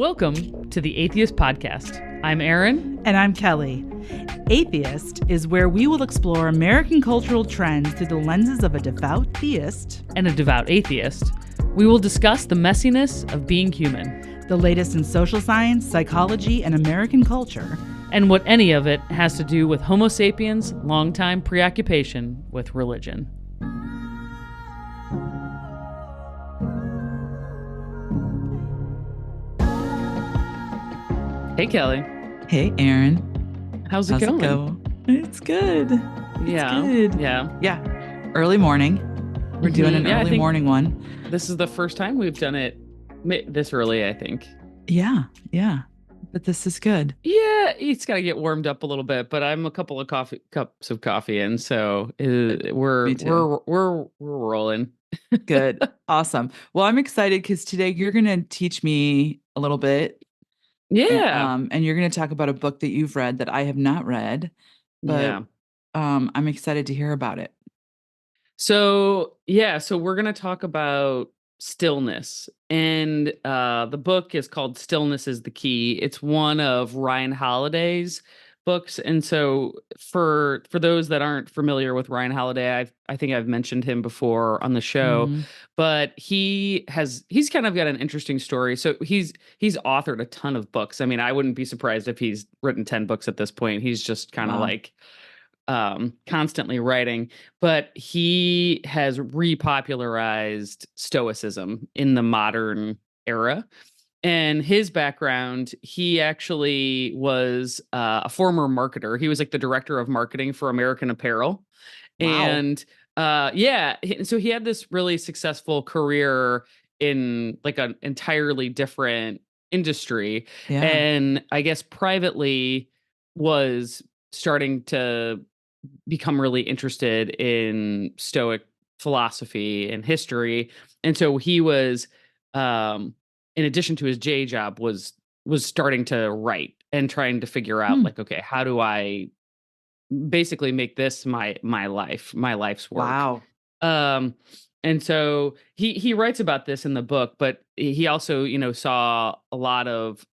Welcome to the Atheist Podcast. I'm Erin. And I'm Kelley. Atheist is where we will explore American cultural trends through the lenses of a devout theist and a devout atheist. We will discuss the messiness of being human, the latest in social science, psychology, and American culture, and what any of it has to do with Homo sapiens' longtime preoccupation with religion. Hey, Kelley. Hey, Erin. How's it going? It's good. Yeah. Good. Yeah. Early morning. We're doing an early morning one. This is the first time we've done it this early, I think. Yeah. But this is good. Yeah, it's got to get warmed up a little bit, but I'm a couple of cups of coffee in, so we're rolling. Good. Awesome. Well, I'm excited because today you're going to teach me a little bit. Yeah. And you're going to talk about a book that you've read that I have not read, but I'm excited to hear about it. So we're going to talk about Stillness, and the book is called Stillness is the Key. It's one of Ryan Holiday's books, and so for those that aren't familiar with Ryan Holiday, I think I've mentioned him before on the show, but he's kind of got an interesting story. So he's authored a ton of books. I mean, I wouldn't be surprised if he's written 10 books at this point. He's just kind of like constantly writing, but he has repopularized Stoicism in the modern era. And his background, he actually was a former marketer. He was like the director of marketing for American Apparel. Wow. And so he had this really successful career in like an entirely different industry. Yeah. And I guess privately was starting to become really interested in Stoic philosophy and history. And so he was, in addition to his day job, was starting to write and trying to figure out like, okay, how do I basically make this my life's work? Wow. And so he writes about this in the book, but he also, saw a lot of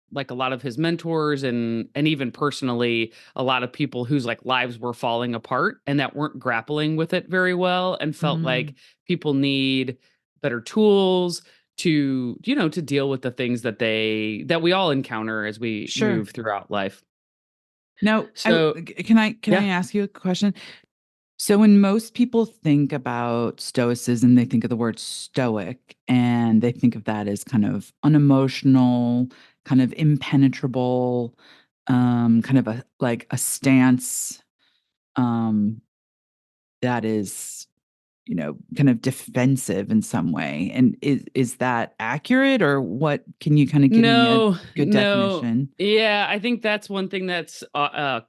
his mentors and even personally a lot of people whose like lives were falling apart and that weren't grappling with it very well, and felt like people need better tools to deal with the things that we all encounter as we move throughout life. Now, so can I ask you a question? So when most people think about Stoicism, they think of the word stoic, and they think of that as kind of unemotional, kind of impenetrable, kind of a stance that is, kind of defensive in some way. And is that accurate, or what? Can you kind of give me a good definition? Yeah, I think that's one thing that's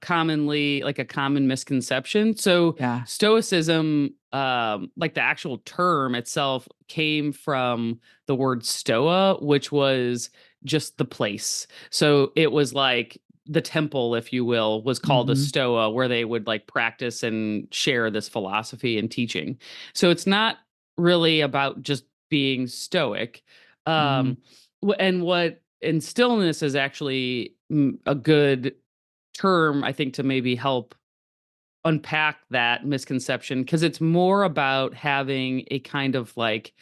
commonly like a common misconception. So Stoicism, like the actual term itself, came from the word stoa, which was just the place. So it was like the temple, if you will, was called a stoa, where they would like practice and share this philosophy and teaching. So it's not really about just being stoic. And stillness is actually a good term, I think, to maybe help unpack that misconception, because it's more about having a kind of like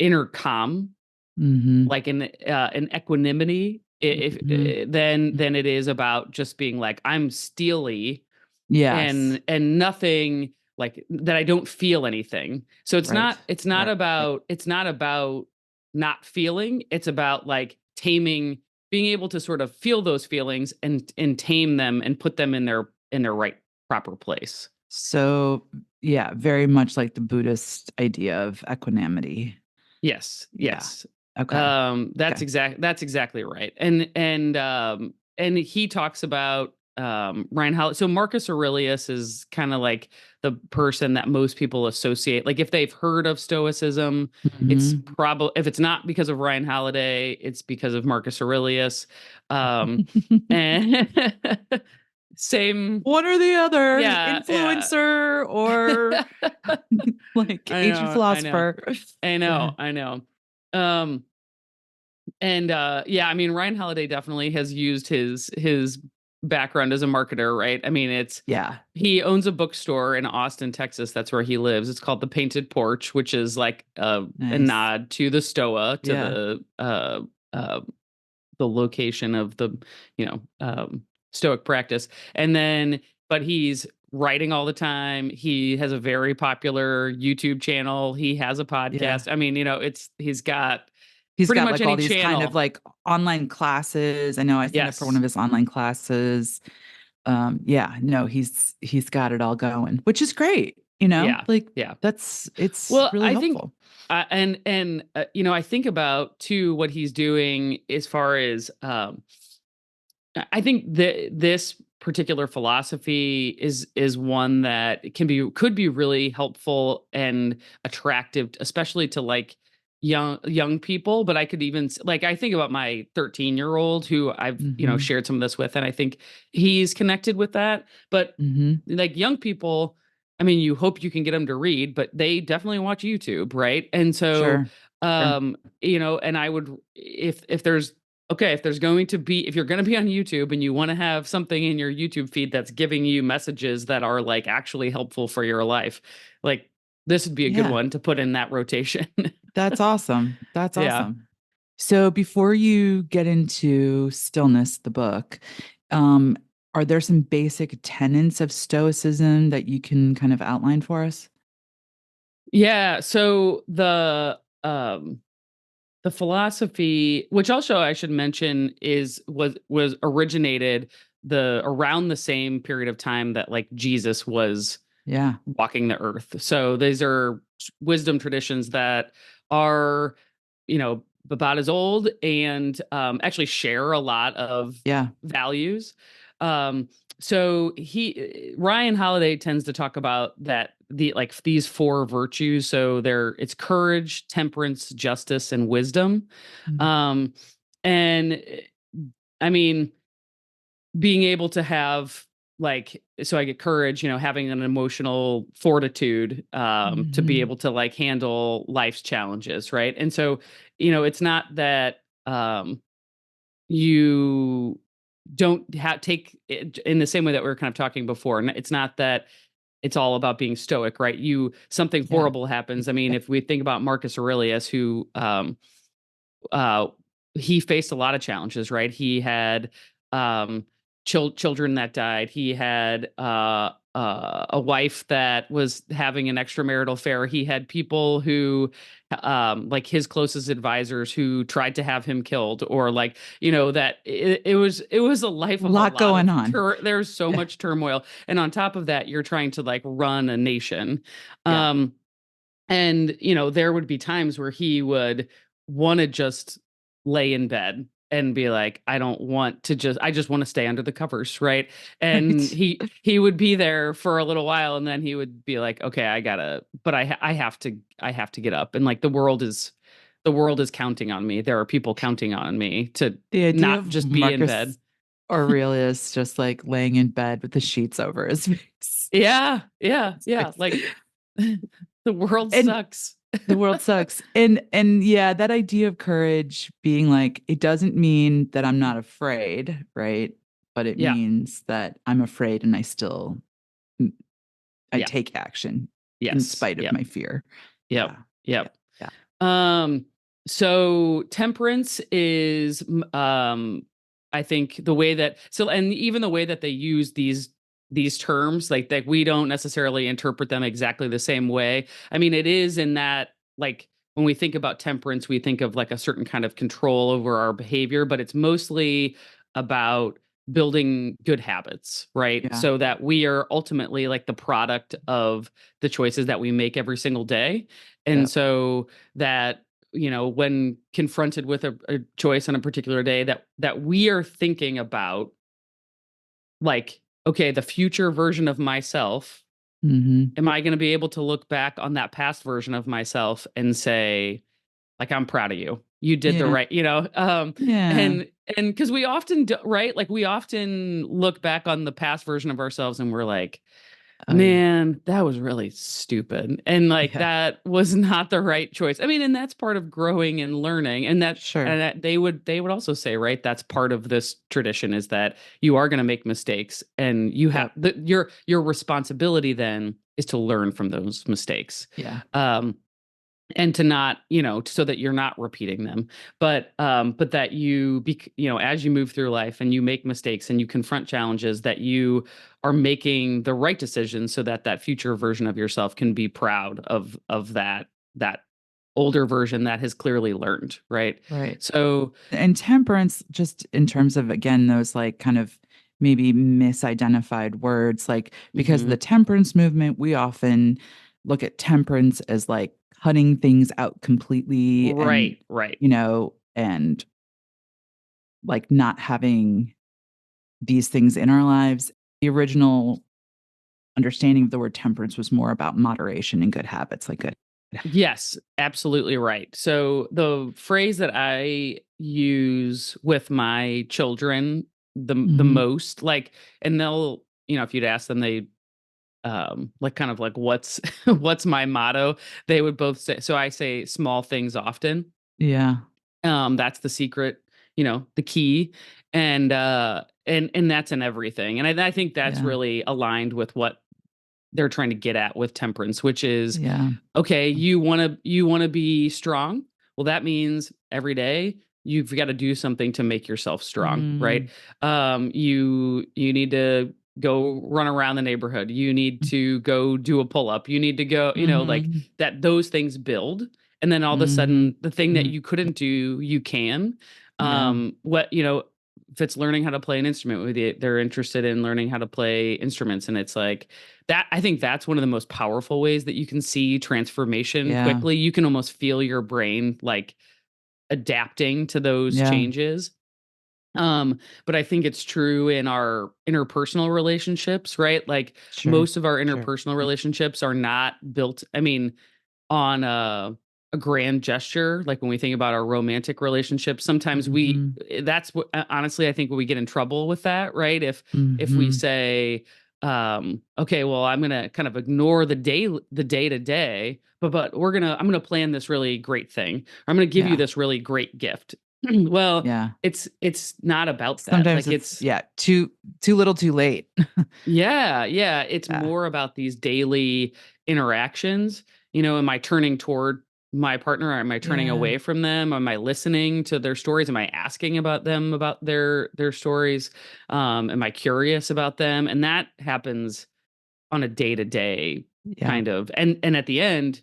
inner calm, like an equanimity, than it is about just being like, I'm steely, and nothing, like that, I don't feel anything. So it's not about not feeling. It's about like taming, being able to sort of feel those feelings and tame them and put them in their right proper place. So yeah, very much like the Buddhist idea of equanimity. Yes. Yeah. Okay. That's exactly right. And he talks about Ryan Holiday. So Marcus Aurelius is kind of like the person that most people associate. Like if they've heard of Stoicism, it's probably, if it's not because of Ryan Holiday, it's because of Marcus Aurelius. And same, one or the other, influencer or like ancient philosopher. I know. And yeah, I mean, Ryan Holiday definitely has used his background as a marketer, right? I mean, it's Yeah. he owns a bookstore in Austin, Texas. That's where he lives. It's called the Painted Porch, which is like a Nice. nod to the Stoa, to Yeah. uh the location of the, you know, Stoic practice. And then, but he's writing all the time. He has a very popular YouTube channel. He has a Yeah. podcast. I mean, you know, he's got He's pretty got much like all any these kind of channel. like online classes. I know I signed up for one Yes. of his online classes. Yeah, no, he's got it all going, which is great, Yeah. like Yeah. it's Well, really I think, helpful. and you know, I think about too what he's doing as far as I think that this particular philosophy is one that could be really helpful and attractive, especially to like young people. But I could even like I think about my 13-year-old who I've, you know, Mhm. shared some of this with, and I think he's connected with that. But Mhm. like young people, I mean, you hope you can get them to read, but they definitely watch YouTube, right? And so, Sure. Sure. you know, and I would if there's okay, if there's going to be if you're going to be on YouTube and you want to have something in your YouTube feed that's giving you messages that are like actually helpful for your life, like this would be a good Yeah. one to put in that rotation. That's awesome. That's Yeah. awesome. So before you get into Stillness, the book, um, are there some basic tenets of Stoicism that you can kind of outline for us? Yeah, so the philosophy, which also I should mention was originated the around the same period of time that like Jesus was Yeah. walking the earth. So these are wisdom traditions that are, you know, about as old and actually share a lot of Yeah. values. Um, so Ryan Holiday tends to talk about that the like these four virtues. So it's courage, temperance, justice, and wisdom. Mm. Um, and I mean, being able to have like so I get courage, you know, having an emotional fortitude to be Mhm. able to like handle life's challenges, right? And so, you know, it's not that you don't take it in the same way that we were kind of talking before. And it's not that it's all about being stoic, right? Something Yeah. horrible happens. I mean, if we think about Marcus Aurelius, who uh, he faced a lot of challenges, right? He had um, children that died. He had a wife that was having an extramarital affair. He had people who, like his closest advisors, who tried to have him killed, or like you know that it was a life A of a lot lot going of on. there's so Yeah. much turmoil, and on top of that, you're trying to like run a nation. Yeah. Um, and, you know, there would be times where he would wanna just lay in bed and be like, "I don't want to I just wanna stay under the covers," right? And Right. he would be there for a little while, and then he would be like, "Okay, I gotta but I have to get up," and, like, the world is counting on me. There are people counting on me to The idea not of just be in bed. Marcus Aurelius just like laying in bed with the sheets over his face. Yeah, yeah, yeah, It's like, the world and sucks. the world sucks. And yeah, that idea of courage being like, it doesn't mean that I'm not afraid, right? But it Yeah, means that I'm afraid and I still I yeah, take action in yes, spite of yep, my fear. yep, Yeah. Yeah. yep. Yeah. Um, so temperance is, I think the way that and even the way that they use these terms, like that we don't necessarily interpret them exactly the same way. I mean, it is in that like when we think about temperance, we think of like a certain kind of control over our behavior, but it's mostly about building good habits, right? Yeah. So that we are ultimately like the product of the choices that we make every single day. And Yep. so that, you know, when confronted with a choice on a particular day, that we are thinking about like, okay, the future version of myself, Mhm. am I going to be able to look back on that past version of myself and say, like, I'm proud of you, you did the Yeah. right, you know? Yeah. And because we often do, right, like we often look back on the past version of ourselves and we're like, I Man, that was really stupid. And like yeah, that was not the right choice. I mean, and that's part of growing and learning. sure. They would also say, right, that's part of this tradition is that you are going to make mistakes and you have Yep. your responsibility then is to learn from those mistakes. Yeah. Um and to not, so that you're not repeating them, but that as you move through life and you make mistakes and you confront challenges, that you are making the right decisions so that that future version of yourself can be proud of that older version that has clearly learned, right? Right. So And temperance, just in terms of, again, those like kind of maybe misidentified words, like because of the mhm. temperance movement, we often look at temperance as like cutting things out completely and, Right, right. and like not having these things in our lives. The original understanding of the word temperance was more about moderation and good habits, like good. Yes, absolutely right. So the phrase that I use with my children the Hmm. most, like, and they'll, if you'd ask them, they like kind of like what's what's my motto, they would both say. So I say small things often. Yeah. That's the secret, the key, and that's in everything. And I think that's Yeah. really aligned with what they're trying to get at with temperance, which is Yeah. okay, you want to be strong. Well, that means every day you've got to do something to make yourself strong, right? Mm. You need to go run around the neighborhood. You need to go do a pull up. You need to go, like Mhm. that. Those things build, and then all of a Mhm. sudden, the thing that Mhm. you couldn't do, you can. Yeah. What if it's learning how to play an instrument with you, they're interested in learning how to play instruments, and it's like that. I think that's one of the most powerful ways that you can see transformation Yeah. quickly. You can almost feel your brain like adapting to those Yeah. changes. But I think it's true in our interpersonal relationships, right? Like Sure. most of our Sure. interpersonal relationships are not built, I mean, on a grand gesture. Like when we think about our romantic relationships, sometimes Mhm. that's what honestly I think we get in trouble with that, right? If we Mhm. say, okay, well, I'm gonna kind of ignore the day to day, but I'm gonna plan this really great thing. Or I'm gonna give you Yeah. this really great gift. Well, Yeah. it's not about that. Sometimes Like it's it's yeah, too little, too late. yeah, yeah. It's Yeah. more about these daily interactions. Am I turning toward my partner? Or am I turning Yeah. away from them? Am I listening to their stories? Am I asking about them about their stories? Am I curious about them? And that happens on a day to day Yeah. kind of. And at the end,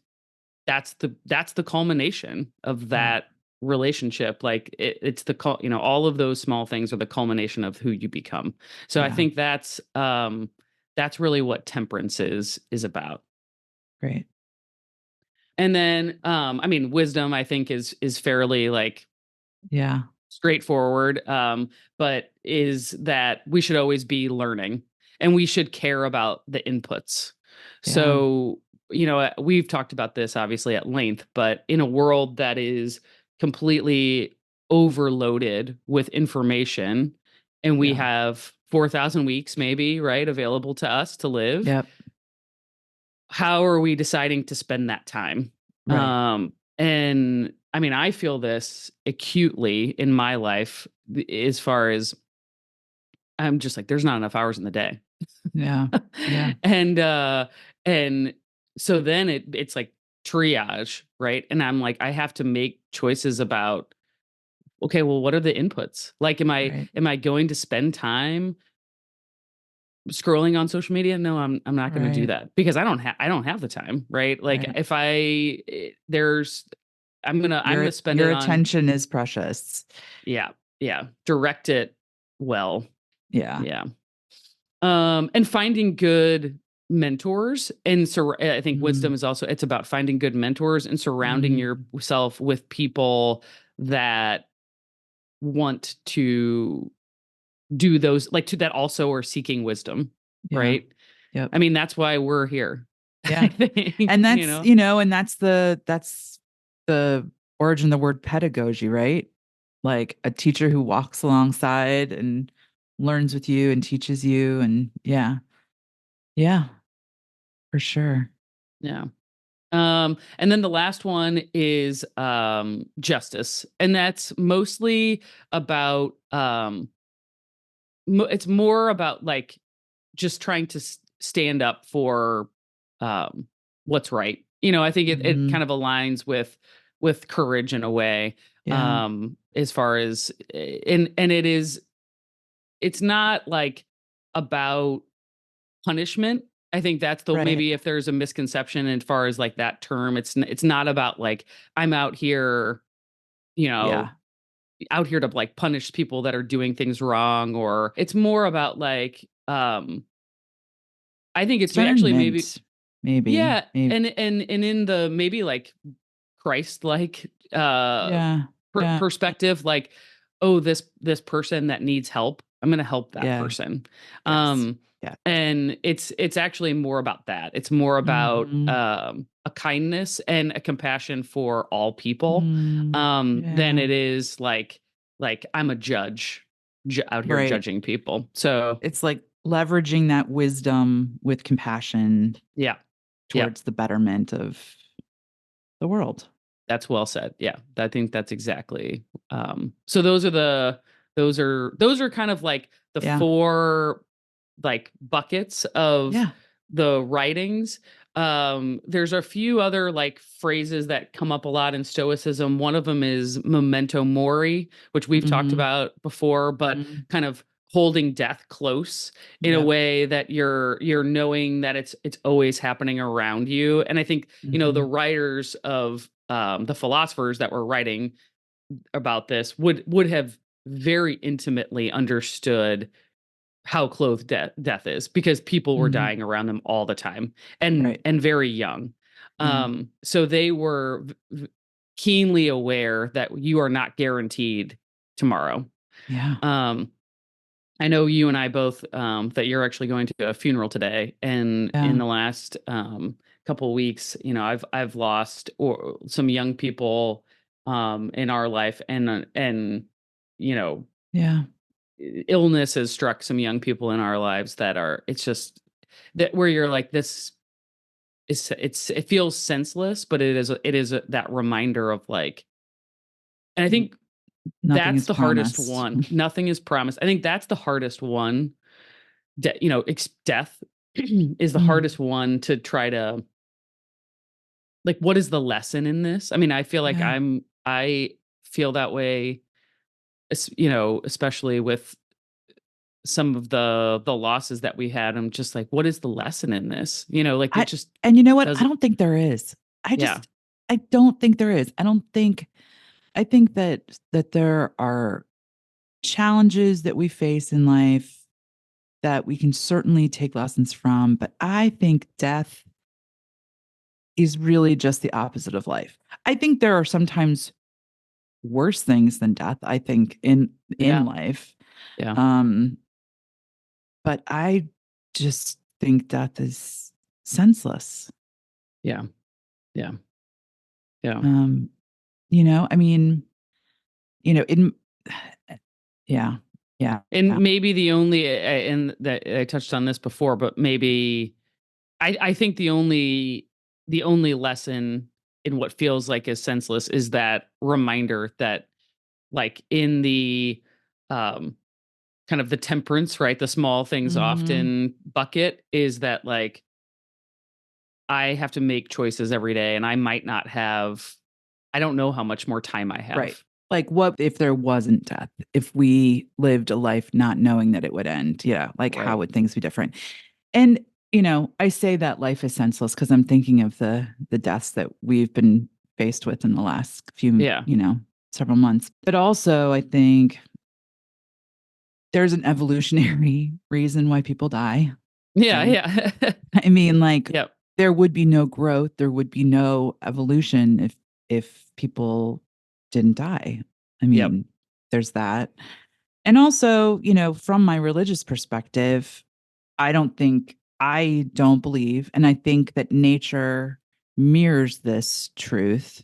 that's the culmination of Right. that relationship. Like it's all of those small things are the culmination of who you become. So I Yeah. think that's really what temperance is about. Great. And then I mean wisdom I think is fairly like Yeah. straightforward, but is that we should always be learning and we should care about the inputs. Yeah. So, we've talked about this obviously at length, but in a world that is completely overloaded with information, and we Yeah. have 4,000 weeks maybe, right, available to us to live, Yep. how are we deciding to spend that time? Right. And I mean, I feel this acutely in my life as far as I'm just like, there's not enough hours in the day. Yeah. Yeah. and and so then it's like triage, right? And I'm like, I have to make choices about, okay, well, what are the inputs? Like, am I Right. am I going to spend time scrolling on social media? No, I'm not going to do Right. that because I don't have the time, right? Like Right. if there's I'm gonna spend Your it on, attention is precious. yeah, yeah, direct it well. Yeah. Yeah. And finding good mentors I think wisdom Mm. is also, it's about finding good mentors and surrounding Mm. yourself with people that want to do those, like to that also are seeking wisdom, Yeah. right? Yep. I mean, that's why we're here. I Yeah. think, And that's the origin of the word pedagogy, right? Like a teacher who walks alongside and learns with you and teaches you and yeah. Yeah. For sure. Yeah. And then the last one is justice. And that's mostly about it's more about like just trying to stand up for um what's right. I think it Mhm. kind of aligns with courage in a way, Yeah. as far as and it's not like about punishment. I think that's the Right. maybe if there's a misconception as far as like that term, it's not about like I'm out here, you know, Yeah. out here to like punish people that are doing things wrong, or it's more about like I think it's actually maybe Discernment, maybe. yeah, Maybe. and in the maybe like Christ like Yeah. Yeah. perspective, like, oh, this person that needs help, I'm gonna help that Yeah. person. Yes. um Yes. and it's actually more about that. It's more about Mhm. a kindness and a compassion for all people, Mm. than Yeah. it is like I'm a judge, out here Right. judging people. So It's like leveraging that wisdom with compassion yeah, yeah. towards the betterment of the world. That's well said. Yeah. I think that's exactly. So those are kind of like the Yeah. four like buckets of Yeah. the writings. There's a few other like phrases that come up a lot in Stoicism. One of them is memento mori, which we've talked Mhm. about before, but Mhm. kind of holding death close in a Yep. way that you're knowing that it's always happening around you. And I think the Mhm. writers of the philosophers that were writing about this would have very intimately understood how close death is, because people were Mhm. dying around them all the time, and Right. very young. Yeah. So they were keenly aware that you are not guaranteed tomorrow. Yeah. um I know you and I both, that you're actually going to a funeral today, and in Yeah. the last couple of weeks, I've lost or some young people in our life, and you know Yeah. illness has struck some young people in our lives that are it's just that where you're like this it feels senseless, but it is that reminder of like, and I N- think Nothing that's is the hardest promised. one. Nothing is promised. I think that's the hardest one. Death is the Mm. hardest one to try to like. What is the lesson in this? I mean, I feel like Yeah. I feel that way, especially with some of the losses that we had. I'm just like, what is the lesson in this? Like it I just and you know what? I doesn't. don't think there is. Yeah, I don't think there is. I think that there are challenges that we face in life that we can certainly take lessons from, but I think death is really just the opposite of life. I think there are sometimes worse things than death, I think, in yeah, life. yeah, Um, but I just think death is senseless. yeah, yeah, yeah. Um, I mean, in yeah, yeah, And yeah, maybe the only and that I touched on this before, but maybe I think the only lesson in what feels like is senseless is that reminder that like in the um kind of the temperance, right? The small things mhm, often bucket is that like I have to make choices every day, and I don't know how much more time I right. have. Like, what if there wasn't death? If we lived a life not knowing that it would end? Yeah, like, how Right. would things be different? And, I say that life is senseless because 'cause I'm thinking of the deaths that we've been faced with in the last few, Yeah. several months. But also, I think there's an evolutionary reason why people die, Yeah, right? yeah. I mean, like, Yep. there would be no growth, there would be no evolution if people didn't die. I Yep. mean, there's that. And also, from my religious perspective, I don't believe, and I think that nature mirrors this truth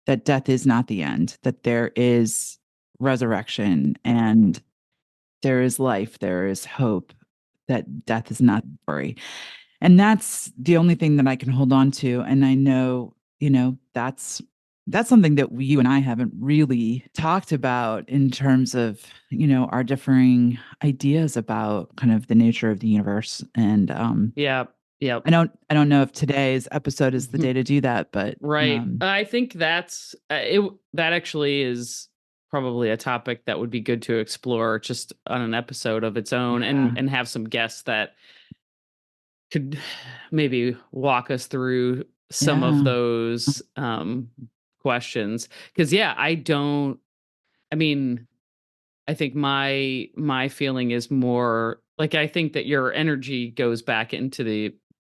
that death is not the end, that there is resurrection and there is life, there is hope, that death is not the story. And that's the only thing that I can hold on to. And I know, that's something that you and I haven't really talked about in terms of, our differing ideas about kind of the nature of the universe. And Yeah. Yep. I don't know if today's episode is the day to do that, but Right. I think that's it. That actually is probably a topic that would be good to explore just on an episode of its own, yeah, and have some guests that could maybe walk us through some of yeah, those questions. Because yeah, I mean, I think my feeling is more like, I think that your energy goes back into the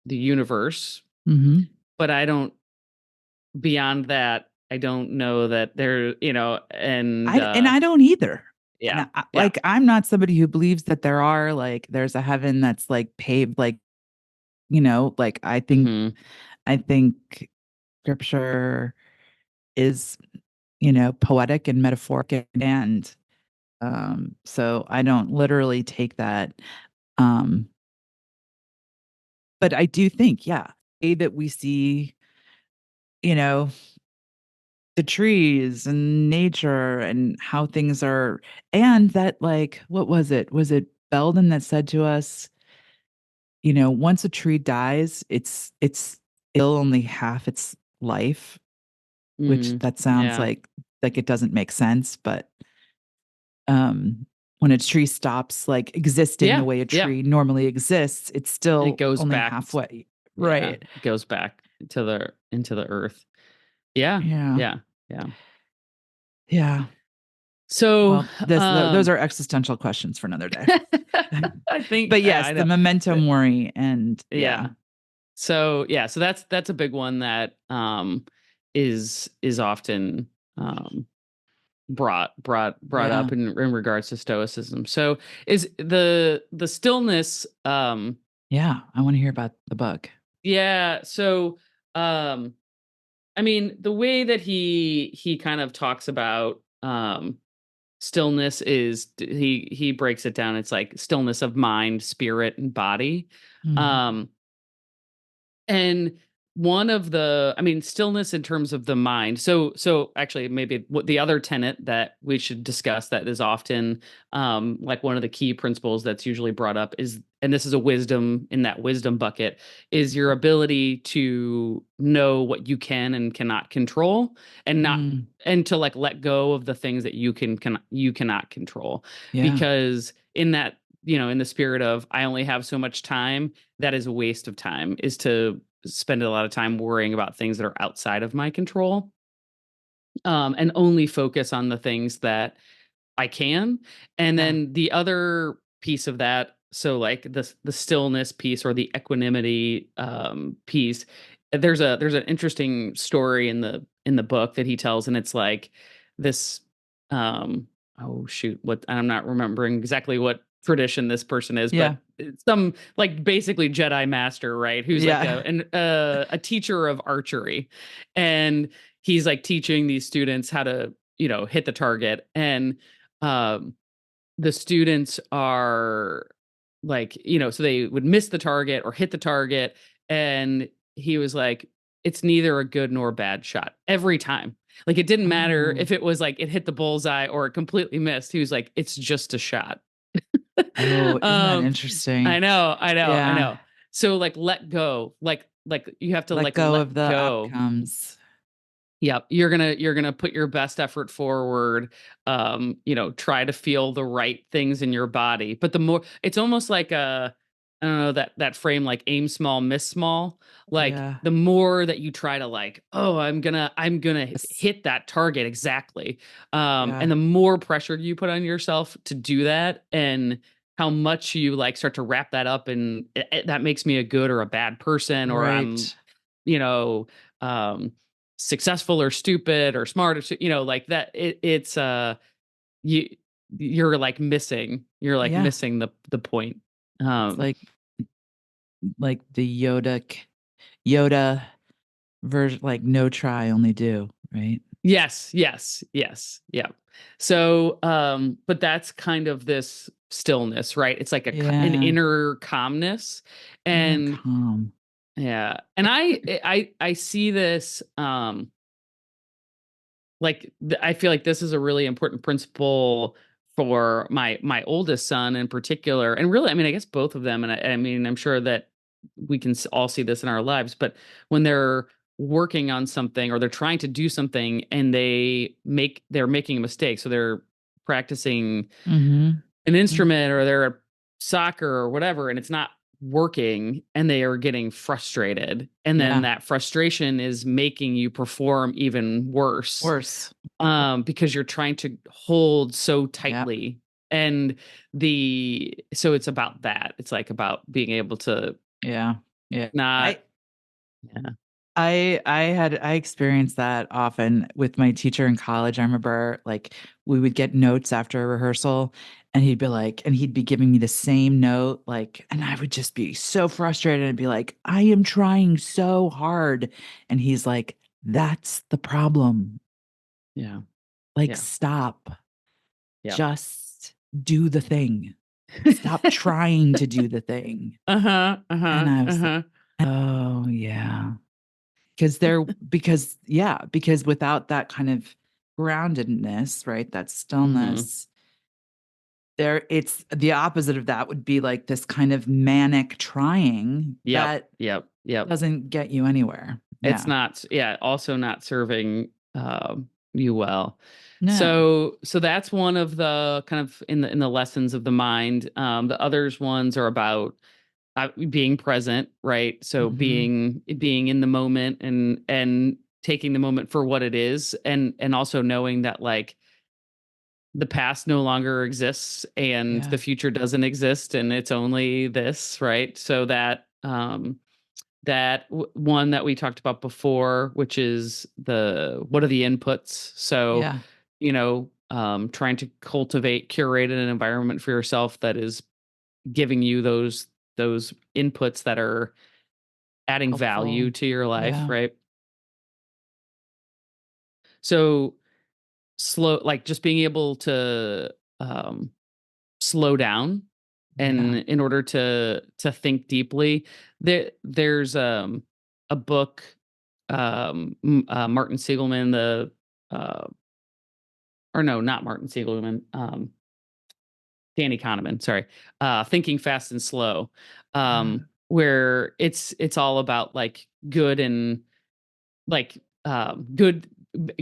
universe, hmm but I don't, beyond that, I don't know that there, and I don't either. And yeah, yeah. I'm not somebody who believes that there's a heaven that's like paved, like, like Hmm. I think scripture is, poetic and metaphoric, and so I don't literally take that. Um, but I do think, yeah, that we see, you know, the trees and nature and how things are, and that, like, what was it? Was it Belden that said to us, once a tree dies, it's still only half its life, which Mm, that sounds yeah. like it doesn't make sense, but when a tree stops like existing the Yeah. way a Yeah. tree normally exists, it's And it still goes only back. halfway. Yeah. Right. It goes back to the into the earth. Yeah. Yeah. Yeah. Yeah. Yeah. So, Well, those are existential questions for another day. I think, But yeah, yes, I the know. memento Uh, mori, and yeah. Yeah. So, yeah, so that's a big one that is often brought Yeah. up in regards to stoicism. So, is the stillness, Yeah. I want to hear about the book. yeah, so um I mean, the way that he kind of talks about stillness is, he breaks it down. It's like stillness of mind, spirit, and body. Mhm. Um and one of the, I mean, stillness in terms of the mind. So actually, maybe what the other tenet that we should discuss that is often like one of the key principles that's usually brought up is, and this is a wisdom in that wisdom bucket, is your ability to know what you can and cannot control, and not, Mm. and to like let go of the things that you cannot control. Yeah. Because in that, in the spirit of, I only have so much time, that is a waste of time, is to spend a lot of time worrying about things that are outside of my control, and only focus on the things that I can. And Yeah. then the other piece of that, so like the stillness piece or the equanimity piece, there's an interesting story in the book that he tells, and it's like this um oh shoot, what, I'm not remembering exactly what tradition this person is, but Yeah. it's some like basically Jedi master, right? Who's like Yeah. a teacher of archery, and he's like teaching these students how to, hit the target. And um the students are like, so they would miss the target or hit the target, and he was like, it's neither a good nor bad shot every time. Like, it didn't matter Oh. if it was like it hit the bullseye or it completely missed. He was like, it's just a shot. Oh, isn't that um interesting? I Yeah. know. So like, let go, like you have to Let like go of let the go. outcomes. Yep, you're gonna put your best effort forward. Try to feel the right things in your body. But the more, it's almost like a, I don't know, that frame, like aim small, miss small. Like, Yeah. the more that you try to like, oh, I'm gonna Yes. hit that target exactly. And Yeah. the more pressure you put on yourself to do that, and how much you like start to wrap that up, and that makes me a good or a bad person, or I'm, Right. you know, um successful or stupid or smart, or like that, it's you you're like Yeah. missing the point. It's um like the Yoda version, like no try, only do, right? Yes, yes, yes. Yeah. So, but that's kind of this stillness, right? It's like an Yeah. inner calmness. Inner And calm. yeah. And I see this, like I feel like this is a really important principle for my oldest son in particular, and really, I mean, I guess both of them, and I mean, I'm sure that we can all see this in our lives, but when they're working on something or they're trying to do something and they're making a mistake, so they're practicing Mhm. an Mm. instrument or they're at soccer or whatever and it's not working and they are getting frustrated, and then Yeah. that frustration is making you perform even worse, Worse. because you're trying to hold so Yep. tightly. And so it's about that. It's like about being able to Yeah. Yeah. not. I Yeah. I experienced that often with my teacher in college. I remember, like, we would get notes after a rehearsal, and he'd be giving me the same note, like, and I would just be so frustrated and be like, "I am trying so hard." And he's like, "That's the problem. Yeah. Like, Yeah. stop. Yeah. Just do the thing. Stop trying to do the thing." Uh-huh. And Uh-huh. I was like, Uh-huh. "Oh, yeah." Because without that kind of groundedness, right, that Mhm. stillness, it's the opposite of that would be like this kind of manic trying Yep. that Yep. Yep. doesn't get you anywhere. It's Yeah. not, yeah, also not serving, you well. No. So that's one of the kind of in the lessons of the mind. The others ones are about being present, right? So Mhm. being in the moment and taking the moment for what it is, and also knowing that like the past no longer exists and Yeah. the future doesn't exist and it's only this, right? So that one that we talked about before, which is the what are the inputs? So, Yeah. trying to curate an environment for yourself that is giving you those inputs that are adding value Helpful. to your life, Yeah. right? So like just being able to slow down, and Yeah. in order to think deeply. There's a book, Martin Siegelman, uh or no, not Martin Siegelman, Danny Kahneman, sorry, Thinking Fast and Slow, Uh, where it's all about like good and like,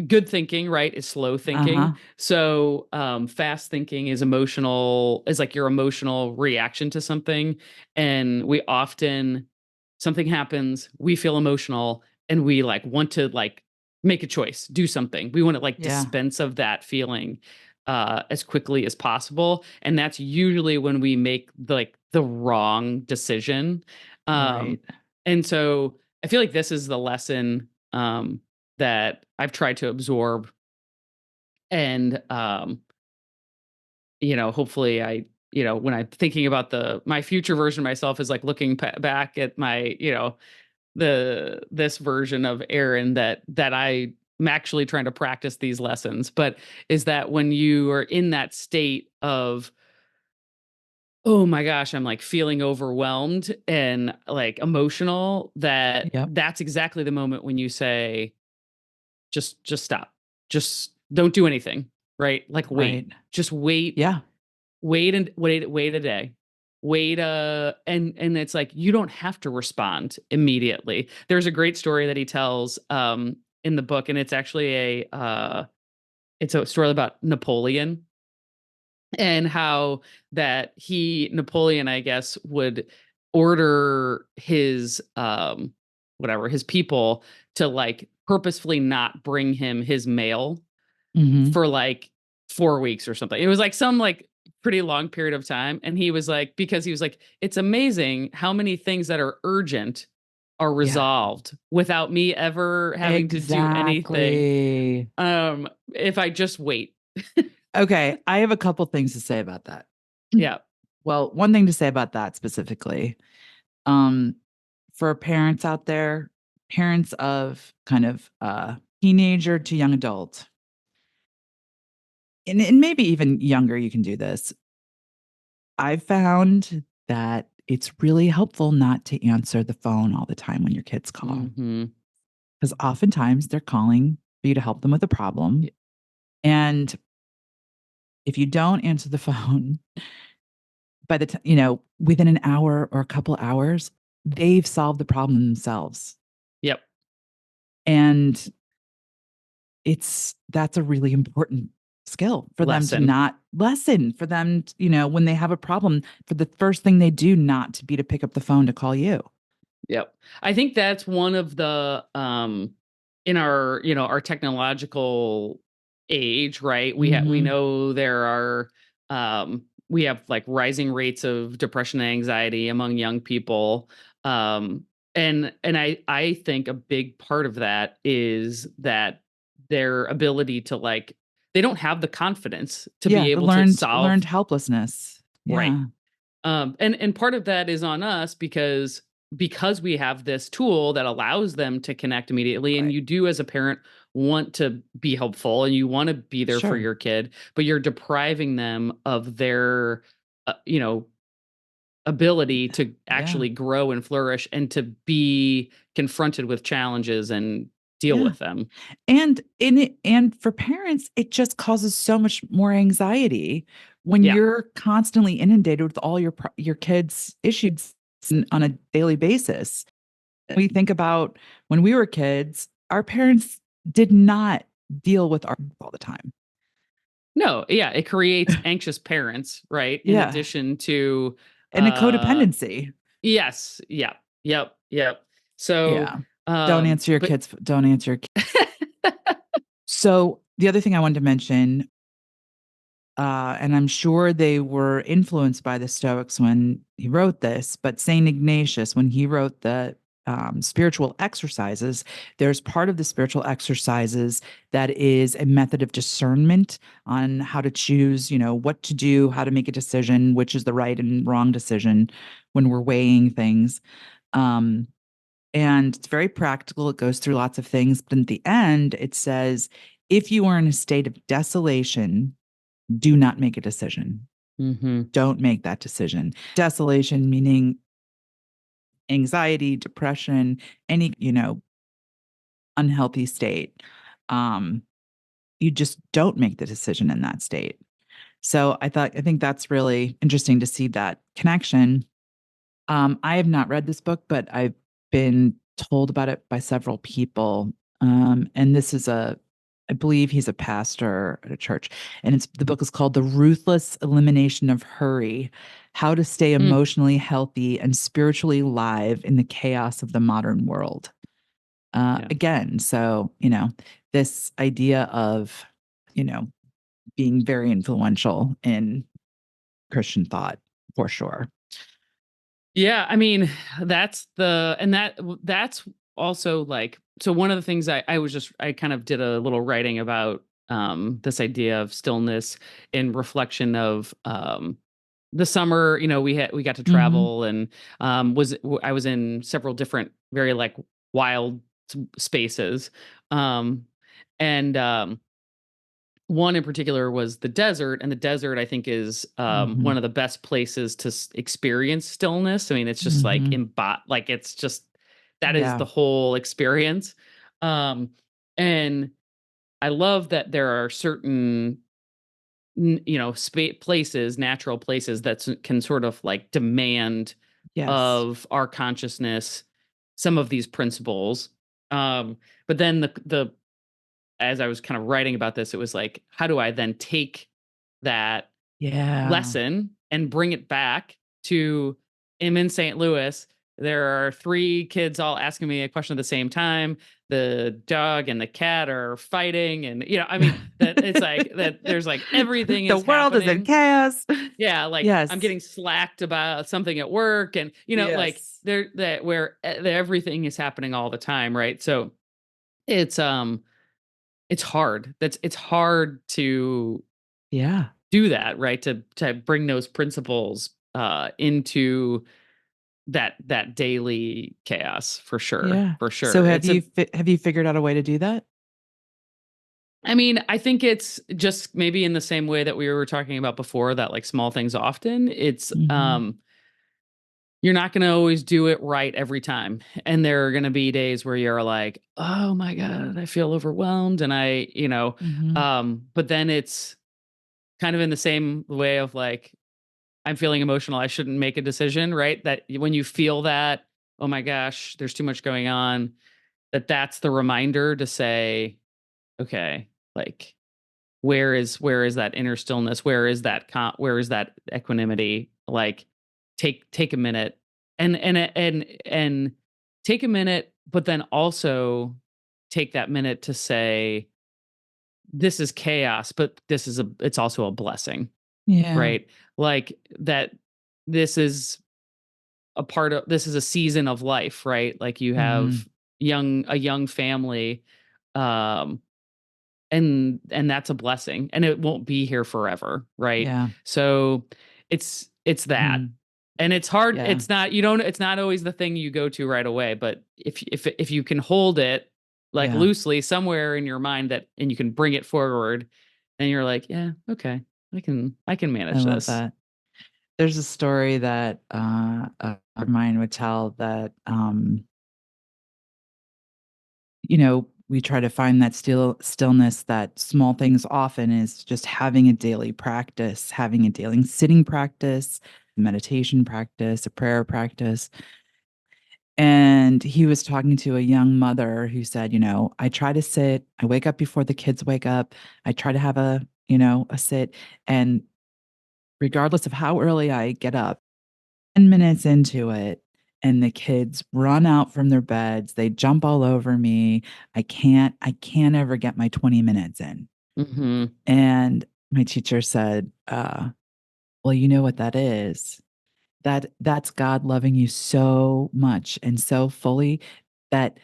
good thinking, right, is slow thinking. uh-huh. So, fast thinking is like your emotional reaction to something, and we often something happens, we feel emotional, and we, like, want to, like, make a choice, do something. We wanna, like, Yeah. dispense of that feeling, as quickly as possible, and that's usually when we make, the wrong decision. Um, Right. and so I feel like this is the lesson, that I've tried to absorb, and hopefully when I'm thinking about my future version of myself is like looking back at my, this version of Erin that I'm actually trying to practice these lessons. But is that when you are in that state of, oh my gosh, I'm like feeling overwhelmed and like emotional, Yep. that's exactly the moment when you say, just stop. Just don't do anything, right? Like wait. Right. Just wait, Yeah. wait a day. Wait and it's like you don't have to respond immediately. There's a great story that he tells in the book, and it's actually it's a story about Napoleon, and how that Napoleon, I guess, would order his his people to like purposefully not bring him his mail Mhm. for like 4 weeks or something. It was like some like pretty long period of time, and he was like, because he was like, it's amazing how many things that are urgent are Yeah. resolved without me ever having to do anything, Exactly. if I just wait. Okay, I have a couple things to say about that. Yeah. Well, one thing to say about that specifically, um, for parents out there, parents of kind of teenager to young adult, and maybe even younger, you can do this. I've found that it's really helpful not to answer the phone all the time when your kids call, Mhm. because oftentimes they're calling for you to help them with a problem. Y And if you don't answer the phone, by the time, within an hour or a couple hours, they've solved the problem themselves. Yep. And that's a really important skill for them to Lesson. not lesson for them, when they have a problem, for the first thing they do not to be to pick up the phone to call you. Yep. I think that's one of the in our, our technological age, right? We Mhm. know there are we have like rising rates of depression and anxiety among young people. Um and I think a big part of that is that their ability to like they don't have the confidence to be Yeah, the able to learned solve helplessness. right. Yeah, And part of that is on us because we have this tool that allows them to connect immediately, and right. you do as a parent want to be helpful and you want to be there for Sure. your kid, but you're depriving them of their, ability to Yeah. actually grow and flourish and to be confronted with challenges and deal Yeah. with them. And for parents, it just causes so much more anxiety when Yeah. you're constantly inundated with all your kids' issues on a daily basis. We think about when we were kids, our parents did not deal with our all the time. No, yeah, it creates anxious parents, right? In Yeah, addition to and a uh codependency. yes, yep, yep, yep. So, Yeah. Don't answer your So, the other thing I wanted to mention, and I'm sure they were influenced by the Stoics when he wrote this, but Saint Ignatius, when he wrote the spiritual exercises, there's part of the spiritual exercises that is a method of discernment on how to choose, what to do, how to make a decision, which is the right and wrong decision when we're weighing things. Um, and it's very practical. It goes through lots of things. But at the end, it says, if you are in a state of desolation, do not make a decision. Mhm. Don't make that decision. Desolation meaning anxiety, depression, any, unhealthy state. Um, you just don't make the decision in that state. So I think that's really interesting to see that connection. I have not read this book, but I've been told about it by several people. And this is I believe he's a pastor at a church. And the book is called The Ruthless Elimination of Hurry: How to Stay Mm, Emotionally Healthy and Spiritually Live in the Chaos of the Modern World. yeah. Again, so, this idea of, you know, being very influential in Christian thought for sure. Yeah, I mean, that's the and that's also like so one of the things I kind of did a little writing about this idea of stillness in reflection of the summer, we got to Mhm. travel and I was in several different very like wild spaces. Um and one in particular was the desert, and the desert I think is one Mhm. of the best places to experience stillness. I mean, it's just like Mhm. like it's just that is Yeah. the whole experience. Um, and I love that there are certain places, natural places that can sort of like demand Yes. of our consciousness some of these principles. Um, but then the as I was kind of writing about this, it was like, how do I then take that Yeah. lesson and bring it back to I'm in St. Louis. There are three kids all asking me a question at the same time. The dog and the cat are fighting, and I mean that it's like that. There's like everything The is world is in happening. chaos. Yeah, like I'm Yes. getting slacked about something at work, and like Yes. there that where everything is happening all the time, right? So it's it's hard. It's hard to Yeah. do that, right? To bring those principles into that daily chaos for sure. Yeah. For So sure. It's a have you figured out a way to do that? I mean, I think it's just maybe in the same way that we were talking about before, that like small things often. It's Mm-hmm. you're not going to always do it right every time. And there are going to be days where you're like, "Oh my god, I feel overwhelmed." And Mm-hmm. but then it's kind of in the same way of like, I'm feeling emotional, I shouldn't make a decision, right? That when you feel that, "Oh my gosh, there's too much going on," that's the reminder to say, "Okay, like where is that inner stillness? Where is that equanimity? Like take a minute and take a minute, but then also take that minute to say, this is chaos, but it's also a blessing, Yeah. right? Like that this is this is a season of life, right? Like you Mm-hmm. have a young family, um and that's a blessing, and it won't be here forever, right? Yeah. So it's that, Mm. and it's hard. Yeah. It's not always the thing you go to right away, but if you can hold it like Yeah. loosely somewhere in your mind, that and you can bring it forward, and you're like, yeah, okay, I can I manage love this. that. There's a story that a friend of mine would tell that we try to find that stillness, that small things often is just having a daily practice, having a daily sitting practice, meditation practice, a prayer practice. And he was talking to a young mother who said, I try to sit, I wake up before the kids wake up. I try to have a sit. And regardless of how early I get up, 10 minutes into it, and the kids run out from their beds, they jump all over me. I can't ever get my 20 minutes in. Hmm. And my teacher said, well, you know what that is? That's God loving you so much and so fully that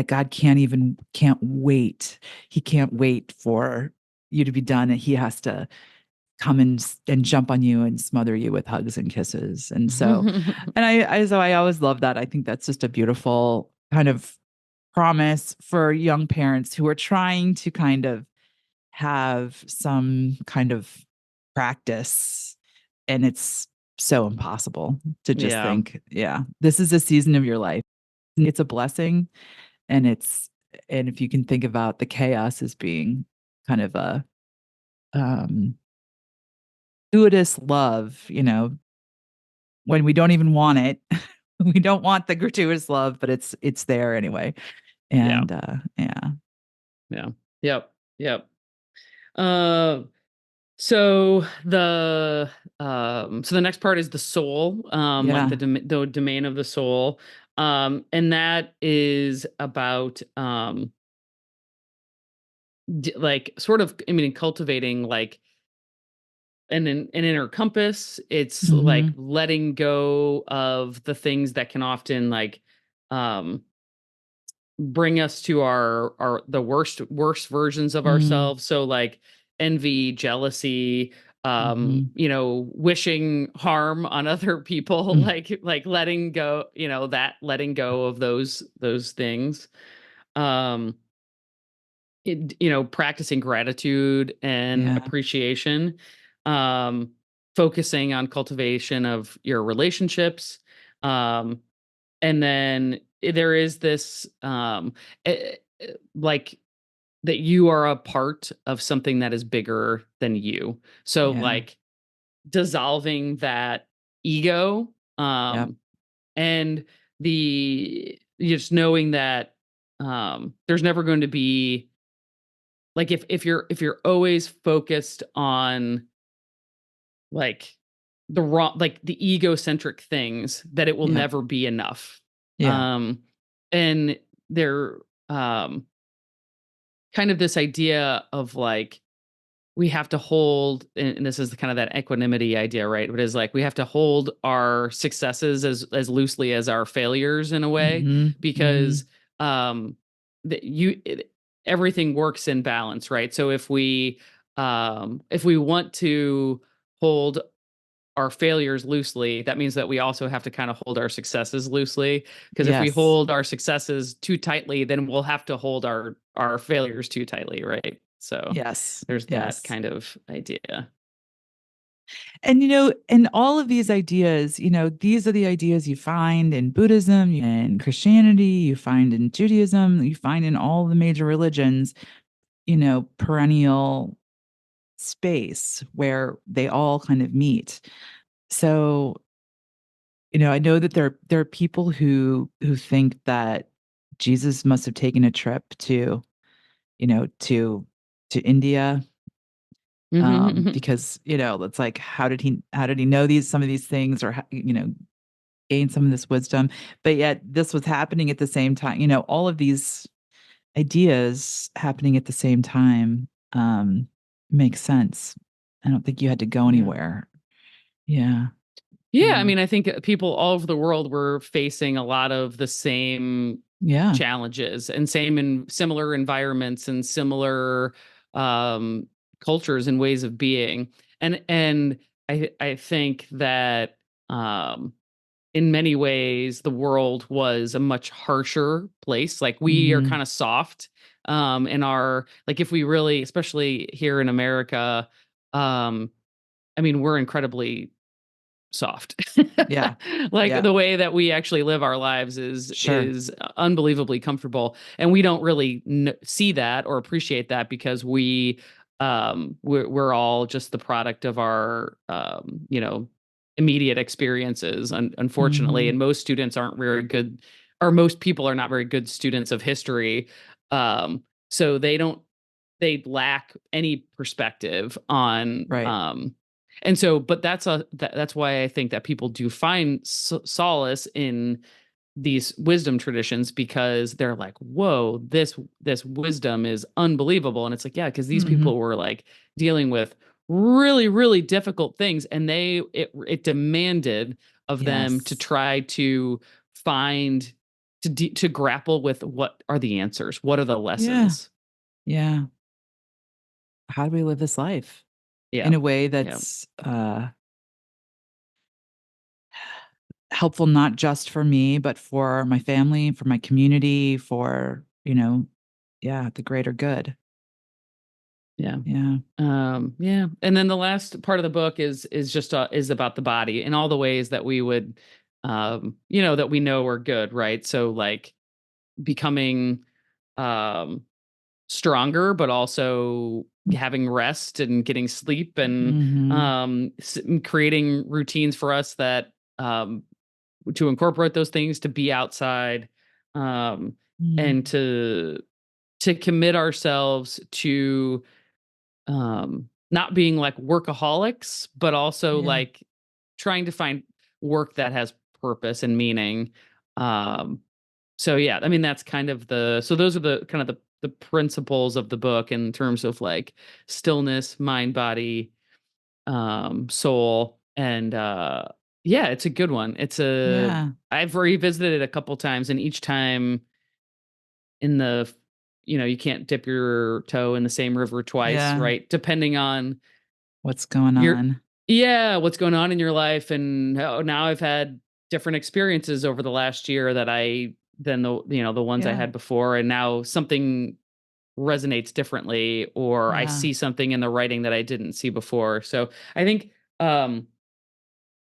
God can't wait. He can't wait for you to be done, and he has to come and jump on you and smother you with hugs and kisses. And so, and I always love that. I think that's just a beautiful kind of promise for young parents who are trying to kind of have some kind of practice. And it's so impossible to just Yeah, think, yeah, this is a season of your life. It's a blessing. And and if you can think about the chaos as being kind of a um gratuitous love, when we don't even want it. We don't want the gratuitous love, but it's there anyway. yeah, And yeah. yeah, yep, yep. uh So the next part is the soul, like Yeah. the domain of the soul, and that is about like sort of, I mean, cultivating like an inner compass. It's like Mhm. letting go of the things that can often like um bring us to our the worst versions of Mm. ourselves. So like envy, jealousy, Mhm. wishing harm on other people, Mm. like letting go, that letting go of those things. Um Practicing gratitude and Yeah. appreciation, um focusing on cultivation of your relationships, um and then there is this like that you are a part of something that is bigger than you. So Yeah. like dissolving that ego, Yep. and just knowing that there's never going to be like, if you're always focused on like the egocentric things, that it will Yep. never be enough. Yeah. um and there um kind of this idea of like, we have to hold, and this is the kind of that equanimity idea, right? But is like we have to hold our successes as loosely as our failures in a way, Mhm. because Mhm. um that everything works in balance, right? So if we want to hold our failures loosely, that means that we also have to kind of hold our successes loosely. Because if we Yes. hold our successes too tightly, then we'll have to hold our failures too tightly, right? So Yes. there's that Yes. kind of idea. And, and all of these ideas, these are the ideas you find in Buddhism and Christianity, you find in Judaism, you find in all the major religions, perennial space where they all kind of meet. So, I know that there are people who think that Jesus must have taken a trip to, to India, Mhm. because, it's like, how did he know some of these things, or gain some of this wisdom? But yet this was happening at the same time, all of these ideas happening at the same time, makes sense. I don't think you had to go Yeah. anywhere. Yeah. Yeah, I Yeah. mean, I think people all over the world were facing a lot of the same Yeah. challenges and same in similar environments and similar um, cultures and ways of being. And I think that um, in many ways the world was a much harsher place. Like we are Mhm. kind of soft in our, like, if we really, especially here in America, um, I mean, we're incredibly soft. Yeah. Like Yeah. the way that we actually live our lives Sure. is unbelievably comfortable, and we don't really see that or appreciate that because we're all just the product of our immediate experiences, unfortunately, Mhm. and most students aren't very good, or most people are not very good students of history. So they lack any perspective on Right. and so but that's why I think that people do find solace in these wisdom traditions, because they're like, whoa, this wisdom is unbelievable. And it's like, yeah, because these Mhm. people were like dealing with really really difficult things, and it demanded of them to Yes. try to find to grapple with what are the answers, what are the Yeah. lessons. Yeah. How do we live this life Yeah. in a way Yeah. that's, helpful, not just for me, but for my family, for my community, for, yeah, the greater good. Yeah. Yeah. Yeah. And then the last part of the book is about the body and all the ways that we would that we know are good, right? So like becoming um stronger, but also having rest and getting sleep, and Mhm. creating routines for us that to incorporate those things, to be outside, um and Mm. to commit ourselves to not being like workaholics, but also Yeah. like trying to find work that has purpose and meaning. Um, so yeah, I mean that's kind of so those are the kind of the principles of the book in terms of like stillness, mind, body, soul, and yeah, it's a good one. Yeah. I've revisited it a couple times, and each time in the you can't dip your toe in the same river twice, Yeah. right? Depending on What's going your on? yeah, what's going on in your life, and now I've had different experiences over the last year that I than the ones I Yeah. had before, and now something resonates differently, or I Yeah. see something in the writing that I didn't see before. So I think um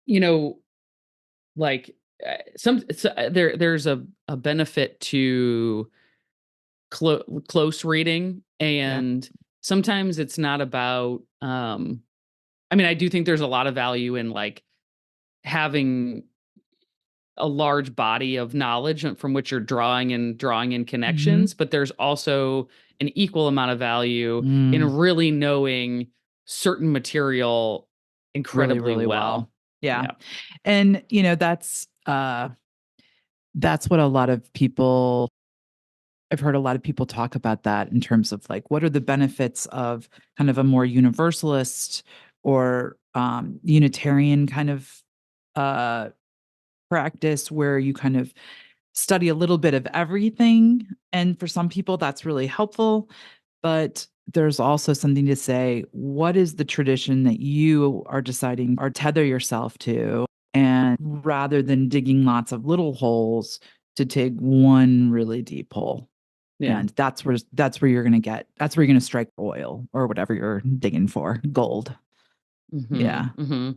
you know like there's a benefit to close reading, Yeah. and sometimes it's not about I mean, I do think there's a lot of value in like having a large body of knowledge from which you're drawing in Mhm. connections, but there's also an equal amount of value in Mm. really knowing certain material Really, incredibly really well. well. Yeah. Yeah. And, that's what a lot of people I've heard a lot of people talk about that in terms of like, what are the benefits of kind of a more universalist or Unitarian kind of uh, practice where you kind of study a little bit of everything. And for some people, that's really helpful. But there's also something to say, what is the tradition that you are deciding or tether yourself to? And rather than digging lots of little holes, to dig one really deep hole. Yeah. And that's where you're going to strike oil or whatever you're digging for, gold. Mm-hmm. Yeah. Mm-hmm.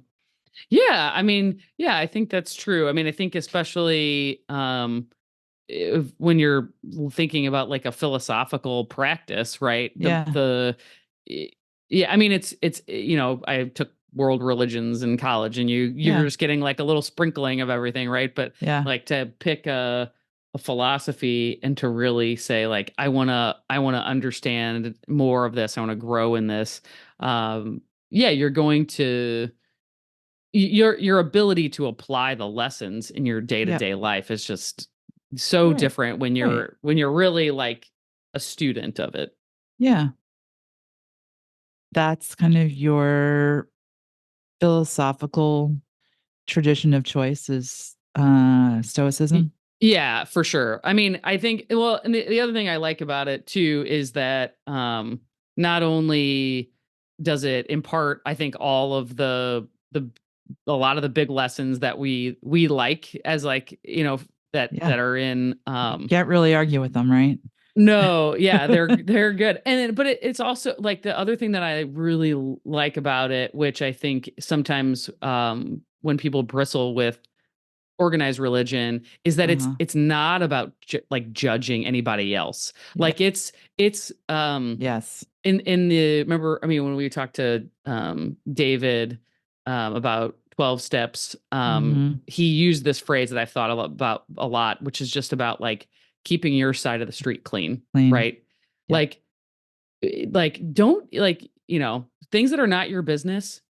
Yeah. I mean, yeah, I think that's true. I mean, I think especially when you're thinking about like a philosophical practice, right? Yeah. Yeah, I mean, it's I took world religions in college, and you're Yeah. just getting like a little sprinkling of everything, right? But Yeah. like to pick a philosophy and to really say like I wanna understand more of this, I want to grow in this. Yeah, you're going to your ability to apply the lessons in your Yep. day-to-day life is just so Right. different when Right. you're really like a student of it. Yeah. That's kind of your philosophical tradition of choice is Y- stoicism. Yeah, for sure. I mean, I think well, and the other thing I like about it too is that not only does it impart, I think, all of the a lot of the big lessons that we like as like, Yeah. that are in You can't really argue with them, right? no, yeah, they're good. And then, but it's also like the other thing that I really like about it, which I think sometimes when people bristle with organized religion, is that Uh-huh. it's not about like judging anybody else. Yeah. Like it's Yes. in the remember, I mean, when we talked to David about 12 steps, Mm-hmm. he used this phrase that I've thought about a lot, which is just about like keeping your side of the street clean, Clean. right? Yep. Like don't like, things that are not your business,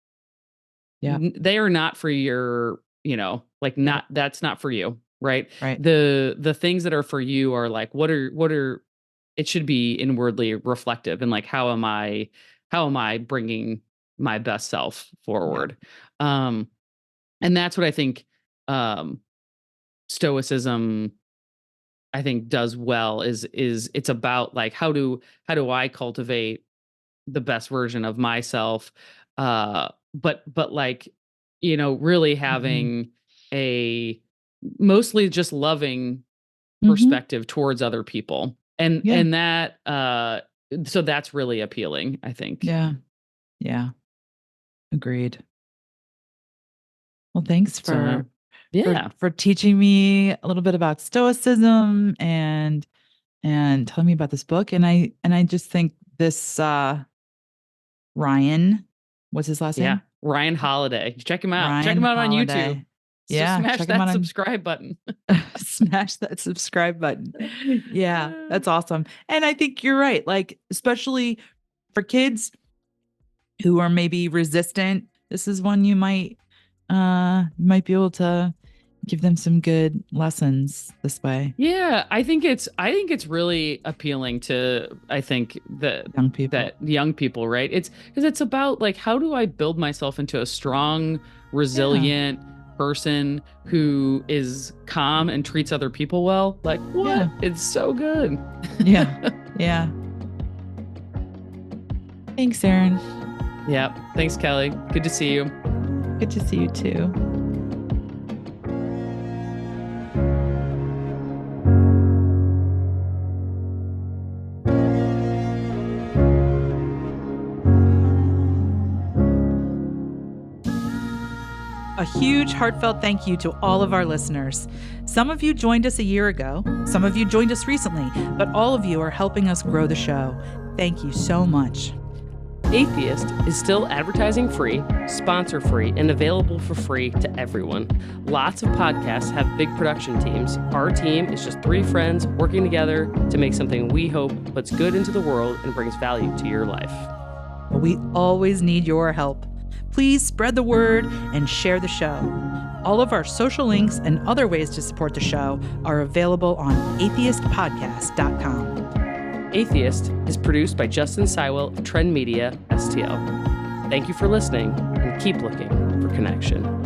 Yep. they are not for your, like Yep. not that's not for you, right? Right. The things that are for you are like what are it should be inwardly reflective, and like how am I bringing my best self Yep. forward? Um and that's what I think um stoicism I think does well is it's about like how do I cultivate the best version of myself, but like, really Mm-hmm. having a mostly just loving Mm-hmm. perspective towards other people, and Yeah. and that so that's really appealing, I think. Yeah. Yeah. Agreed. Well, thanks So for yeah. for teaching me a little bit about stoicism and telling me about this book. And I just think this Ryan, what's his last Yeah, name? Ryan Holiday, check Ryan him out on YouTube. Holiday. So Yeah, smash check him out that on subscribe button. smash that subscribe button. Yeah, that's awesome. And I think you're right. Like, especially for kids who are maybe resistant, this is one you might be able to give them some good lessons this way. Yeah, I think it's really appealing to, I think, Young people. that young people, right? It's because it's about like how do I build myself into a strong, Yeah. resilient person who is calm and treats other people well. Like what? Yeah. It's so good. Yeah. Yeah. Thanks, Erin. Yeah. Thanks, Kelly. Good to see you. Good to see you too. A huge heartfelt thank you to all of our listeners. Some of you joined us a year ago, some of you joined us recently, but all of you are helping us grow the show. Thank you so much. Atheist is still advertising free, sponsor free, and available for free to everyone. Lots of podcasts have big production teams. Our team is just 3 friends working together to make something we hope puts good into the world and brings value to your life. But we always need your help. Please spread the word and share the show. All of our social links and other ways to support the show are available on atheistpodcast.com. Atheist is produced by Justin Sywell of Trend Media, STL. Thank you for listening, and keep looking for connection.